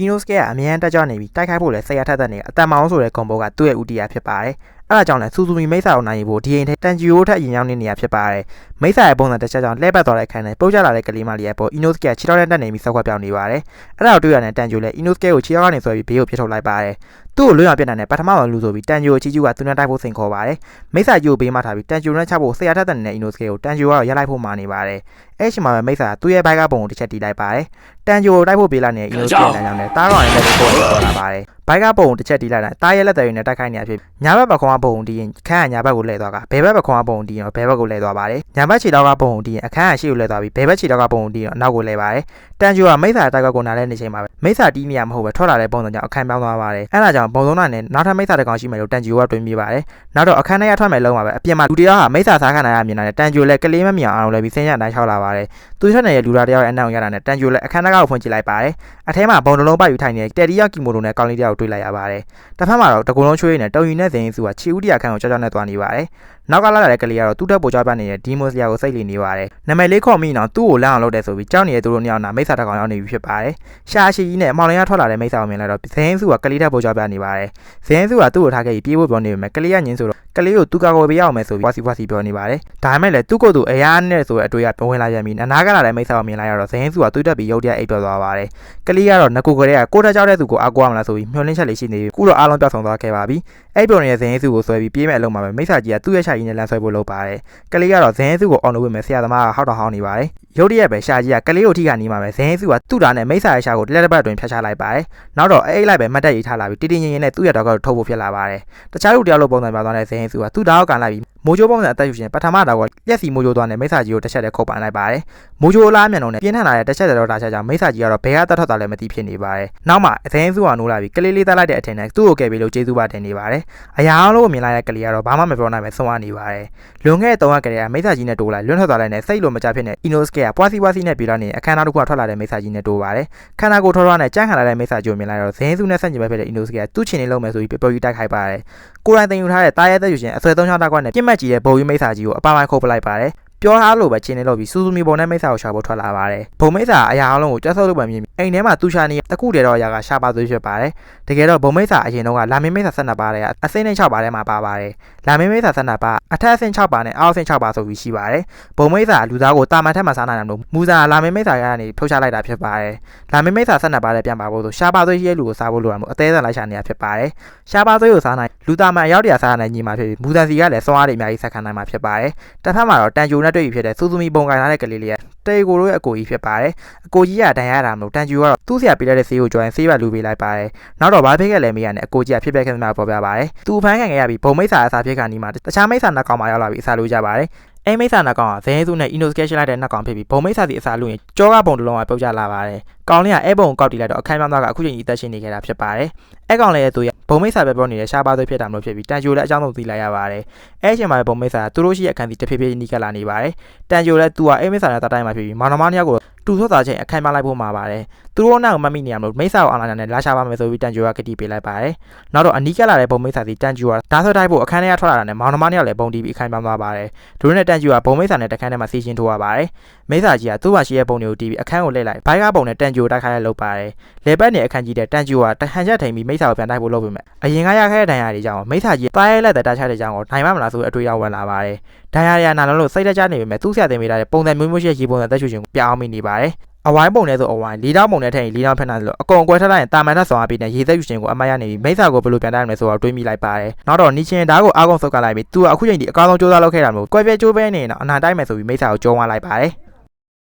Inosuke ကအမြန်တက်ကြနေပြီးတိုက်ခိုက်ဖို့လည်းစိတ်ရထက်တဲ့နေအတန်မောင်းဆိုတဲ့ကွန်ဘိုကသူ့ရဲ့ဦးတည်ရဖြစ်ပါတယ်။အဲ့ဒါကြောင့်လည်းစူဇူမီမိတ်ဆာကိုနိုင်ယူဖို့ဒီအိမ်ထဲတန်ဂျီယိုထက်ရင်ရောက်နေနေရဖြစ်ပါတယ်။မိတ်ဆာရဲ့ပုံစံတစ်ချက်ကြောင့်လှည့်ပတ်သွားတဲ့အခန်းထဲပုတ်ကျလာတဲ့ကလေးမလေးရဲ့ပေါ် Inosuke ကခြေထောက်နဲ့တက်နေပြီးစောက်ခွက်ပြောင်းနေပါတယ်။အဲ့ဒါကိုတွေ့ရတဲ့တန်ဂျီယိုလည်း Inosuke ကိုခြေထောက်ကနေဆွဲပြီးဘေးကိုပြစ်ထုတ်လိုက်ပါတယ်။သူ့ကိုလွတ်အောင်ပြစ်နိုင်တဲ့ပထမဆုံးလူဆိုပြီးတန်ဂျီယိုချီကျူကသူနဲ့တိုက်ဖို့စိန်ခေါ်ပါတယ်။မိတ်ဆာကြီးကိုဘေးမှာထားပြီးတန်ဂျီယိုနဲ့ချဖို့စိတ်ရထက်တဲ့နေတဲ့ Inosuke ကိုတန်ဂျီယိုကတော့ရက်လိုက်ဖို့မာနေပါတယ်။အဲ့ချိန်မှာပဲမိတ်ဆာသူ့ရဲ့ဘိုက်ကပုံကိုတစ်ချက်တီးလိုက်ပါတယ်။တန်ဂျီယိုကိုတိုက်ဖို့ပေးလိုက်နေတဲ့ Inosuke လမ်းကြောင်းနဲ့တားတော့ရင်လည်းကိုယ်ကိုပေါ်လာပါတယ်။ဘိုက်ကပုံကိုတစ်ချက်တီးလိုက်တာတားရဲ့လက်တွေနဲ့တိုက်ခိုက်နေရဖြစ်ညာဘက်ပခုံးပုံတီးရင်ခန်းကညာဘက်ကိုလှည့်သွားကဘယ်ဘက်ပခုံးပုံတီးရင်ဘယ်ဘက်ကိုလှည့်သွားပါတယ်။ညာဘက်ခြေထောက်ကပုံတီးရင်အခန်းကရှေ့ကိုလှည့်သွားပြီးဘယ်ဘက်ခြေထောက်ကပုံတီးရင်အနောက်ကိုလှည့်ပါတယ်။တန်ဂျီယိုကမိတ်ဆာတိုက်ကိုနားလဲနေချိန်မှာပဲမိတ်ဆာတီးနေရမဟုတ်ပဲထွက်လာတဲ့ပုံစံကြောင့်အခန်းပြောင်းသွားပါတယ်။အဲ့ဒါကြောင့်ပုံစံနဲ့နောက်ထပ်မိတ်ဆာတစ်ကောင်ရှိမယ်လို့တန်ဂျီယိုကတွေးမိပါတယ်။နောက်တော့အခန်းထဲကထွက်မယ်လုံးမှာပဲအပြင်မှာလူတယောက်ဟာမိတ်ဆာစားခဏရမြင်လာတဲ့တန်ဂျီယိုလည်းကလေးမမြင်အောင်လည်းပြီးဆင်းရတိုင်းချောက်လာပါတယ်။သူထွက်နေတဲ့လူသားတယောက်ရဲ့အနောက်ရတာနဲ့တန်ဂျီယိုလည်းအခန်းထဲကိုဖွင့်ကြည့်လိုက်ပါတယ်။အထဲမှာပုံတစ်လုံးပိုက်ယူထိုင်နေတဲ့တယ်တီယောက်ကီမိုတိုနဲ့ကောင်းလေးတယောက်ကိုတွေ့လိုက်ရပါတယ်။တစ်ဖက်မှာတော့တကူလုံးချွေးနဲ့တုံရီနဲ့ဇင်စုကခြေဦးတရာခန့်ကိုကြောက်ကြောက်နဲ့သွားနေပါတယ်။နောက်ကလာတဲ့ကလေးကတော့သူ့ထက်ပိုကြောက်ပြနေတဲ့ဒီမိုစရာကိုစိတ်လီနေပါတယ်။နာမည်လေးခေါ်မိအောင်သူ့ကိုလမ်းအောင်လုပ်တယ်ဆိုပြီးကြောက်နေတဲ့သူတို့နှစ်ယောက်နာမိတ်ဆာတစ်ကောင်ရောက်နေပြီဖြစ်ပါတယ်။ရှာရှိကြီးနဲ့အမောင်လင်းကထွက်လာတဲ့မိတ်ဆာကိုမြင်လိုက်တော့ဇင်စုကကလေးထက်ပိုကြောက်ပြနေပါတယ်။ဇင်စုကသူ့ကိုထားခဲ့ပြီးပြေးဖို့ပြောနေပေမဲ့ကလေးကညင်းဆိုတော့ကလေးကိုသူ့ကာကိုပေးရအောင်မယ်ဆိုပြီးဝါစီပြောနေပါတယ်။ဒါပေမဲ့လည်းသူ့ကိုယ်သူအရာနဲ့ဆိုတဲ့အတွေ့အကြုံဝင်လာရပြီးအနားကလာတဲ့မိတ်ဆာကိုမြင်လိုက်ရတော့ဇင်စုကသူ့တက်ပြီးရုတ်တရက်အိပ်ပျော်သွားပါတယ်။ကလေးကတော့ငကိုကလေးကကိုတက်ကြောက်တဲ့သူကိုအားကိုးရမလားဆိုပြီးမျှော်လင့်ချက်လေးရှိနေပြီးခုတော့အားလုံးပြောက်ဆောင်သွားခဲ့ပါပြီ။အဲ့ပြောနေတဲ့ဇင်စုကိုဆွဲပြီးပြေးမဲ့အလုံးမှာပဲမိတ်ဆာကြီးကသူ့ရဲ့ရှာကြီးနဲ့လမ်းဆွဲဖို့လုပ်ပါတယ်။ကလေးကတော့ဇင်စုကိုအော်လို့ဝင်မဲ့ဆရာသမားကဟောက်တော့ဟောင်းနေပါတယ်။ရုတ်တရက်ပဲရှာကြီးကကလေးကိုထိခါနေမှာပဲဇင်စုကသူ့ဓာတ်နဲ့မိတ်ဆာရဲ့ရှာကိုလက်တစ်ပတ်အတွင်းဖျက်ချလိုက်ပါတယ်။နောက်တော့အဲ့လိုက်ပဲမတ်တက်ရေးထားလာပြီးတီတီငင်ငင်နဲ့သူ့ရဲ့တော့ထုတ်ဖို့ဖြစ်လာပါတယ်။တခြားလူတယောက်လိုပုံစံပြသွားတဲ့ဇင်စုကသူ့ဓာတ်ကိုကန်လိုက်ပြီးမိုးချိုးပုံစံအသက်ယူရှင်ပထမတော့ရက်စီမိုးချိုးသွားတဲ့မိတ်ဆာကြီးကိုတစ်ချက်တည်းခုတ်ပန်လိုက်ပါတယ်။မိုးချိုးအလားမြန်လုံးနဲ့ပြင်းထန်လာတဲ့တစ်ချက်တည်းတော့ဒါချက်ကြောင့်မိတ်ဆာကြီးကတော့ဘယ်ကတက်ထွက်သွားလဲမသိဖြစ်နေပါတယ်။နောက်မှအသင်းစုကနိုးလာပြီးကလေးလေးတက်လိုက်တဲ့အထင်နဲ့သူ့ကိုကယ်ပြီးလို့ကျေးဇူးပါတင်နေပါတယ်။အရာအောင်လို့မြင်လိုက်တဲ့ကလေးကတော့ဘာမှမပြောနိုင်ပဲဆုံးသွားနေပါတယ်။လွန်ခဲ့တဲ့3ရက်ကလေးကမိတ်ဆာကြီးနဲ့တိုးလိုက်လွန့်ထွက်သွားလိုက်နဲ့စိတ်လိုမကြဖြစ်နေ Inosuke ကပွားစီနဲ့ပြေးလာနေအခမ်းအနားတစ်ခုကထွက်လာတဲ့မိတ်ဆာကြီးနဲ့တိုးပါတယ်။ခန္ဓာကိုယ်ထောနဲ့ကြမ်းခံလာတဲ့မိတ်ဆာကြီးကိုမြင်လိုက်တော့ဇင်းစုနဲ့ဆန့်ကျင်ဘက်ဖြစ်တဲ့ Inosuke ကသူ့ချင်နေလုံးမယ်ဆိုပြီးပျော်ကြီးတိုက်ခိုက်ပါတယ်။ကိုယ်တိုင်တင်ယူထားတဲ့တားရဲသက်ယူရှင်အဆွဲ3ချောင်းတက်ကွက်နဲ့ပြစ်မှတ်ကြီးတဲ့ဘုံကြီးမိတ်ဆာကြီးကိုအပါပိုင်းခုတ်ပလိုက်ပါတယ်။ပြောထားလို့ပဲချင်းနေလို့ပြီးစူးစူမီပုံနဲ့မိတ်ဆာကိုရှာဖို့ထွက်လာပါတယ်။ဘုံမိတ်ဆာအရာအလုံးကိုကြက်ဆုပ်လို့ပဲမြင်အိမ်ထဲမှာသူ့ရှာနေတခုတည်းတော့အရာကရှာပါသွေးဖြစ်ပါတယ်။တကယ်တော့ဘုံမိတ်ဆာအရင်တော့ကလာမင်းမိတ်ဆာ12ပါးတဲ့အစိမ့်နဲ့6ပါးထဲမှာပါပါတယ်။လာမင်းမိတ်ဆာ12ပါးအထက်အဆင့်6ပါးနဲ့အောက်အဆင့်6ပါးဆိုပြီးရှိပါတယ်။ဘုံမိတ်ဆာလူသားကိုတာမန်ထက်မှစားနိုင်တယ်လို့မူစာလာမင်းမိတ်ဆာကနေဖြုတ်ချလိုက်တာဖြစ်ပါတယ်။လာမင်းမိတ်ဆာ12ပါးနဲ့ပြန်ပါဖို့ဆိုရှာပါသွေးရှိတဲ့လူကိုစားဖို့လိုအောင်အသေးစိတ်လိုက်ရှာနေတာဖြစ်ပါတယ်။ရှာပါသွေးကိုစားနိုင်လူသားမှရောက်တရားစားနိုင်ညီမှာဖြစ်ပြီးမူစာစီကလည်းစွမ်းအားတွေအများကြီးဆက်ခံနိုင်မှာဖြစ်ပါတယ်။တစ်ဖက်မှာတော့တန်ဂျိုနဲ့တွေ့ပြီးဖြစ်တဲ့စူဇူမီပုံကင်လာတဲ့ကလေးလေးတေကိုတို့ရဲ့အကိုကြီးဖြစ်ပါတယ်အကိုကြီးကတန်ရတာမလို့တန်ဂျူကတော့သူ့ဆရာပေးလိုက်တဲ့ဆေးကိုကြွရင်ဆေးပါလူပေးလိုက်ပါတယ်နောက်တော့ဘာဖြစ်ခဲ့လဲမေးရနဲ့အကိုကြီးကဖြစ်ပျက်ခဲ့သမျှပေါ်ပြပါတယ်သူဖမ်းခံခဲ့ရပြီးဘုံမိတ်ဆာအစာဖြစ်ခါနီးမှာတခြားမိတ်ဆာနှစ်ကောင်မှရောက်လာပြီးအစာလိုကြပါတယ်အဲ့မိတ်ဆာနှစ်ကောင်ကဇင်းစုနဲ့ Inosuke ရှင်းလိုက်တဲ့နှစ်ကောင်ဖြစ်ပြီးဘုံမိတ်ဆာစီအစာလူရင်ကြောကပုံတစ်လုံးကပြုတ်ကျလာပါတယ်ကောင်းလေးကအဲ့ပုံကိုကောက်တီးလိုက်တော့အခန်းပြောင်းသားကအခုချိန်ကြီးအသက်ရှင်နေခဲ့တာဖြစ်ပါတယ်အဲ့ကောင်လေးရဲ့သူဘုံမိတ်ဆာပဲပြောနေတဲ့ရှားပါသွေးဖြစ်တာမျိုးဖြစ်ပြီးတန်ဂျိုလည်းအကြောင်းဆုံးသိလိုက်ရပါတယ်အဲ့ချိန်မှာဘုံမိတ်ဆာသူတို့ရှိရဲ့အခန်းစီတစ်ဖြည်းဖြည်းနီးကပ်လာနေပါတယ်တန်ဂျိုလည်းသူကအဲ့မိတ်ဆာနဲ့တတိုင်းမှာဖြစ်ပြီးမောင်နှမနှစ်ယောက်ကိုတူထွက်သွားချိန်အခန်းမလိုက်ဖို့မှာပါတယ်သူတို့နောက်မမိနေရမလို့မိတ်ဆာကိုအောင်လာတဲ့လာရှာပါမယ်ဆိုပြီးတန်ဂျိုကကတိပေးလိုက်ပါတယ်နောက်တော့အနီးကပ်လာတဲ့ဘုံမိတ်ဆာစီတန်ဂျိုကဓာတ်ဆွဲတိုက်ဖို့အခန်းထဲကထွက်လာတာနဲ့မောင်နှမနှစ်ယောက်လည်းဘုံတီးပြီးအခန်းပြောင်းသွားပါတယ်ဒိုနဲ့တန်ဂျိုကဘုံမိတ်ဆာနဲ့တခန်းထဲမှာစီရှင်ထိုးရပါတယ်မိတ်ဆာကြီးကသူ့ဘာရှိရဲ့ပုံတွေကိုတီးပြီးအခန်းကိုလှည့်လိုက်ဘိုက်ကပုံနဲ့တန်ဂျိုတိုက်ခိုက်လိုက်လုပ်ပါတယ်လေပတ်နဲ့အခန်းကြီးတဲ့တန်ဂျိုကတဟန်ချက်ထိန်ပြီးမိတ်ဆာကိုပြန်တိုက်ဖို့လုပ်ပေမဲ့အရင်ကရခဲ့တဲ့ဒဏ်ရာတွေကြောင့်မိတ်ဆာကြီးတားရဲလက်တဲ့တားချတဲ့ကြောင့်ကိုနိုင်မလားဆိုအတွေ့အကြုံဝင်လာပါတယ်ဒဏ်ရာတွေနာလုံးလို့စိတ်တကြနေပေမဲ့သူ့ဆရာတင်ပေးထားတဲ့ပုံစံမျိုးမျိုးရှိရေပုံစံသက်ရှူရှင်ကိုပြအောင်မိနေပါတယ်အဝိုင်းပုံနဲ့ဆိုအဝိုင်း၄တောင်းပုံနဲ့ထည့်ရင်၄တောင်းဖက်နိုင်လို့အကုန်ကွဲထလိုက်ရင်တာမန်ထက်ဆောင်အပြီးနဲ့ရေသက်ယူရှင်ကိုအမရနေပြီးမိတ်ဆာကိုဘယ်လိုပြန်တိုက်ရမလဲဆိုတော့တွေးမိလိုက်ပါတယ်နောက်တော့နီချင်းဓာတ်ကိုအားကုန်ဆုတ်ကလိုက်ပြီးသူကအခုချိန်ဒီအကောင်းဆုံးစူးစမ်းလုပ်ခဲ့တာမျိုးကွဲပြဲကျိုးပဲနေတော့အနာတိုက်မယ်ဆိုပြီးမိတ်ဆာကိုကြောင်းသွားလိုက်ပါတယ်